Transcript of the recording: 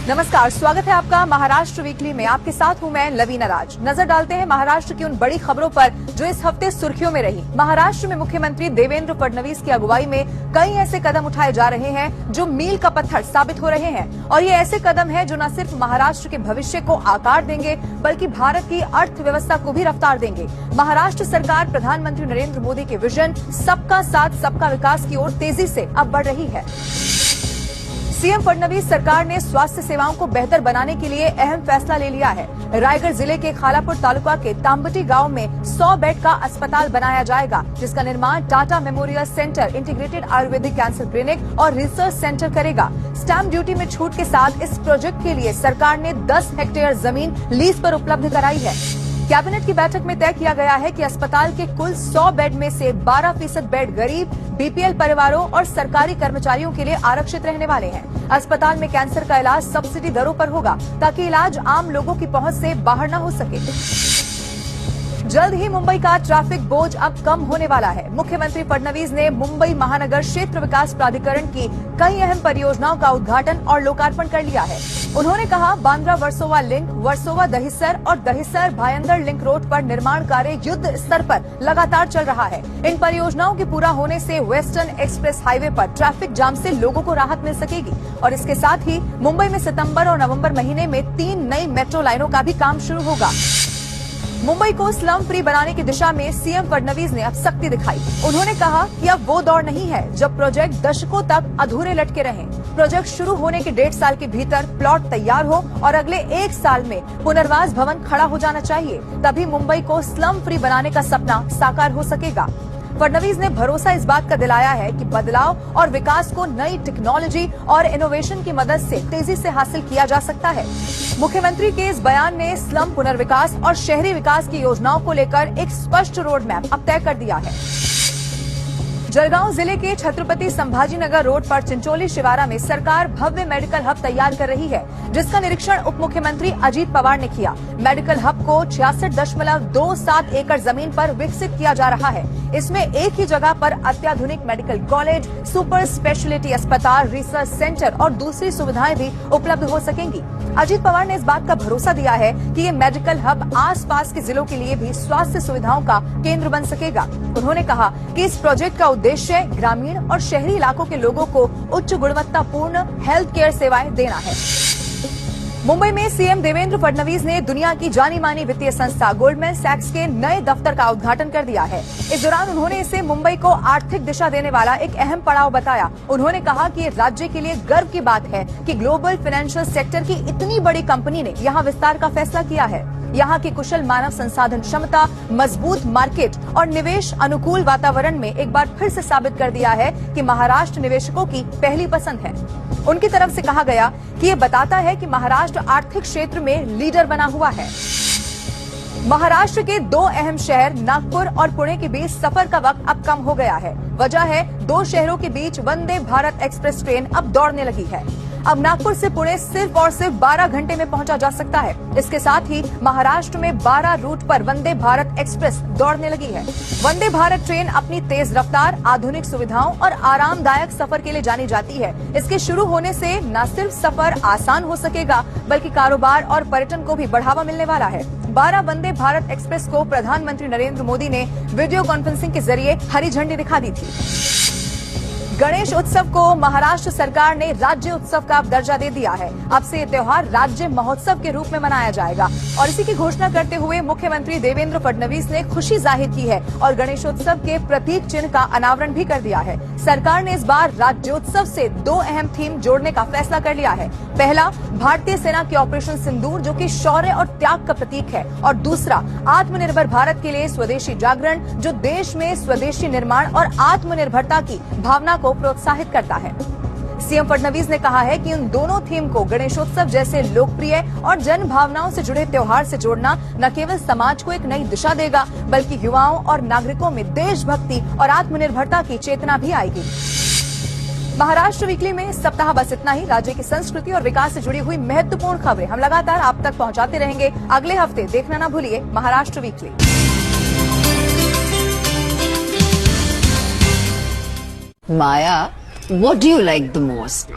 नमस्कार, स्वागत है आपका महाराष्ट्र वीकली में। आपके साथ हूं मैं लवीना राज। नजर डालते हैं महाराष्ट्र की उन बड़ी खबरों पर जो इस हफ्ते सुर्खियों में रही। महाराष्ट्र में मुख्यमंत्री देवेंद्र फडणवीस की अगुवाई में कई ऐसे कदम उठाए जा रहे हैं जो मील का पत्थर साबित हो रहे हैं, और ये ऐसे कदम हैं जो न सिर्फ महाराष्ट्र के भविष्य को आकार देंगे बल्कि भारत की अर्थव्यवस्था को भी रफ्तार देंगे। महाराष्ट्र सरकार प्रधानमंत्री नरेंद्र मोदी के विजन सबका साथ सबका विकास की ओर तेजी से अब बढ़ रही है। सीएम फडणवीस सरकार ने स्वास्थ्य सेवाओं को बेहतर बनाने के लिए अहम फैसला ले लिया है। रायगढ़ जिले के खालापुर तालुका के तांबटी गांव में 100 बेड का अस्पताल बनाया जाएगा, जिसका निर्माण Tata memorial centre, integrated Ayurvedic cancer clinic और रिसर्च सेंटर करेगा। स्टैंप ड्यूटी में छूट के साथ इस प्रोजेक्ट के लिए सरकार ने 10 हेक्टेयर जमीन लीज पर उपलब्ध कराई है। कैबिनेट की बैठक में तय किया गया है कि अस्पताल के कुल 100 बेड में से 12% बेड गरीब, बीपीएल परिवारों और सरकारी कर्मचारियों के लिए आरक्षित रहने वाले हैं। अस्पताल में कैंसर का इलाज सब्सिडी दरों पर होगा ताकि इलाज आम लोगों की पहुंच से बाहर न हो सके। जल्द ही मुंबई का ट्रैफिक बोझ अब कम होने वाला है। मुख्यमंत्री फडणवीस ने मुंबई महानगर क्षेत्र विकास प्राधिकरण की कई अहम परियोजनाओं का उद्घाटन और लोकार्पण कर लिया है। उन्होंने कहा, बांद्रा वर्सोवा लिंक, वर्सोवा दहिसर और दहिसर भायंदर लिंक रोड पर निर्माण कार्य युद्ध स्तर पर लगातार चल रहा है। इन परियोजनाओं के पूरा होने से वेस्टर्न एक्सप्रेस हाईवे पर ट्रैफिक जाम से लोगों को राहत मिल सकेगी, और इसके साथ ही मुंबई में सितंबर और नवंबर महीने में 3 नई मेट्रो लाइनों का भी काम शुरू होगा। मुंबई को स्लम फ्री बनाने की दिशा में सीएम फडणवीस ने अब सख्ती दिखाई। उन्होंने कहा कि अब वो दौर नहीं है जब प्रोजेक्ट दशकों तक अधूरे लटके रहे। प्रोजेक्ट शुरू होने के 1.5 साल के भीतर प्लॉट तैयार हो और अगले 1 साल में पुनर्वास भवन खड़ा हो जाना चाहिए, तभी मुंबई को स्लम फ्री बनाने का सपना साकार हो सकेगा। फडणवीस ने भरोसा इस बात का दिलाया है कि बदलाव और विकास को नई टेक्नोलॉजी और इनोवेशन की मदद से तेजी से हासिल किया जा सकता है। मुख्यमंत्री के इस बयान ने स्लम पुनर्विकास और शहरी विकास की योजनाओं को लेकर एक स्पष्ट रोड मैप अब तय कर दिया है। जलगांव जिले के छत्रपति संभाजीनगर रोड पर चिंचोली शिवारा में सरकार भव्य मेडिकल हब तैयार कर रही है, जिसका निरीक्षण उप मुख्यमंत्री अजीत पवार ने किया। मेडिकल हब को 66.27 एकड़ जमीन पर विकसित किया जा रहा है। इसमें एक ही जगह पर अत्याधुनिक मेडिकल कॉलेज, सुपर स्पेशलिटी अस्पताल, रिसर्च सेंटर और दूसरी सुविधाएं भी उपलब्ध हो सकेंगी। अजीत पवार ने इस बात का भरोसा दिया है कि ये मेडिकल हब आसपास के जिलों के लिए भी स्वास्थ्य सुविधाओं का केंद्र बन सकेगा। उन्होंने कहा कि इस प्रोजेक्ट का उद्देश्य ग्रामीण और शहरी इलाकों के लोगों को उच्च गुणवत्तापूर्ण हेल्थ केयर सेवाएं देना है। मुंबई में सीएम देवेंद्र फडणवीस ने दुनिया की जानी मानी वित्तीय संस्था गोल्डमैन सैक्स के नए दफ्तर का उद्घाटन कर दिया है। इस दौरान उन्होंने इसे मुंबई को आर्थिक दिशा देने वाला एक अहम पड़ाव बताया। उन्होंने कहा कि ये राज्य के लिए गर्व की बात है कि ग्लोबल फाइनेंशियल सेक्टर की इतनी बड़ी कंपनी ने यहाँ विस्तार का फैसला किया है। यहाँ की कुशल मानव संसाधन क्षमता, मजबूत मार्केट और निवेश अनुकूल वातावरण में एक बार फिर से साबित कर दिया है कि महाराष्ट्र निवेशकों की पहली पसंद है। उनकी तरफ से कहा गया कि ये बताता है कि महाराष्ट्र आर्थिक क्षेत्र में लीडर बना हुआ है। महाराष्ट्र के 2 अहम शहर नागपुर और पुणे के बीच सफर का वक्त अब कम हो गया है। वजह है 2 शहरों के बीच वंदे भारत एक्सप्रेस ट्रेन अब दौड़ने लगी है। अब नागपुर से पुणे सिर्फ और सिर्फ 12 घंटे में पहुंचा जा सकता है। इसके साथ ही महाराष्ट्र में 12 रूट पर वंदे भारत एक्सप्रेस दौड़ने लगी है। वंदे भारत ट्रेन अपनी तेज रफ्तार, आधुनिक सुविधाओं और आरामदायक सफर के लिए जानी जाती है। इसके शुरू होने से न सिर्फ सफर आसान हो सकेगा बल्कि कारोबार और पर्यटन को भी बढ़ावा मिलने वाला है। 12 वंदे भारत एक्सप्रेस को प्रधानमंत्री नरेंद्र मोदी ने वीडियो कॉन्फ्रेंसिंग के जरिए हरी झंडी दिखा दी थी। गणेश उत्सव को महाराष्ट्र सरकार ने राज्य उत्सव का दर्जा दे दिया है। अब से ये त्योहार राज्य महोत्सव के रूप में मनाया जाएगा, और इसी की घोषणा करते हुए मुख्यमंत्री देवेंद्र फडणवीस ने खुशी जाहिर की है और गणेशोत्सव के प्रतीक चिन्ह का अनावरण भी कर दिया है। सरकार ने इस बार राज्योत्सव से 2 अहम थीम जोड़ने का फैसला कर लिया है। पहला, भारतीय सेना के ऑपरेशन सिंदूर, जो कि शौर्य और त्याग का प्रतीक है, और दूसरा, आत्मनिर्भर भारत के लिए स्वदेशी जागरण, जो देश में स्वदेशी निर्माण और आत्मनिर्भरता की भावना को प्रोत्साहित करता है। सीएम फडणवीस ने कहा है कि उन दोनों थीम को गणेशोत्सव जैसे लोकप्रिय और जन भावनाओं से जुड़े त्योहार से जोड़ना न केवल समाज को एक नई दिशा देगा बल्कि युवाओं और नागरिकों में देशभक्ति और आत्मनिर्भरता की चेतना भी आएगी। महाराष्ट्र वीकली में इस सप्ताह बस इतना ही। राज्य की संस्कृति और विकास से जुड़ी हुई महत्वपूर्ण खबरें हम लगातार आप तक पहुंचाते रहेंगे। अगले हफ्ते देखना न भूलिए Maharashtra weekly. Maya, what do you like the most?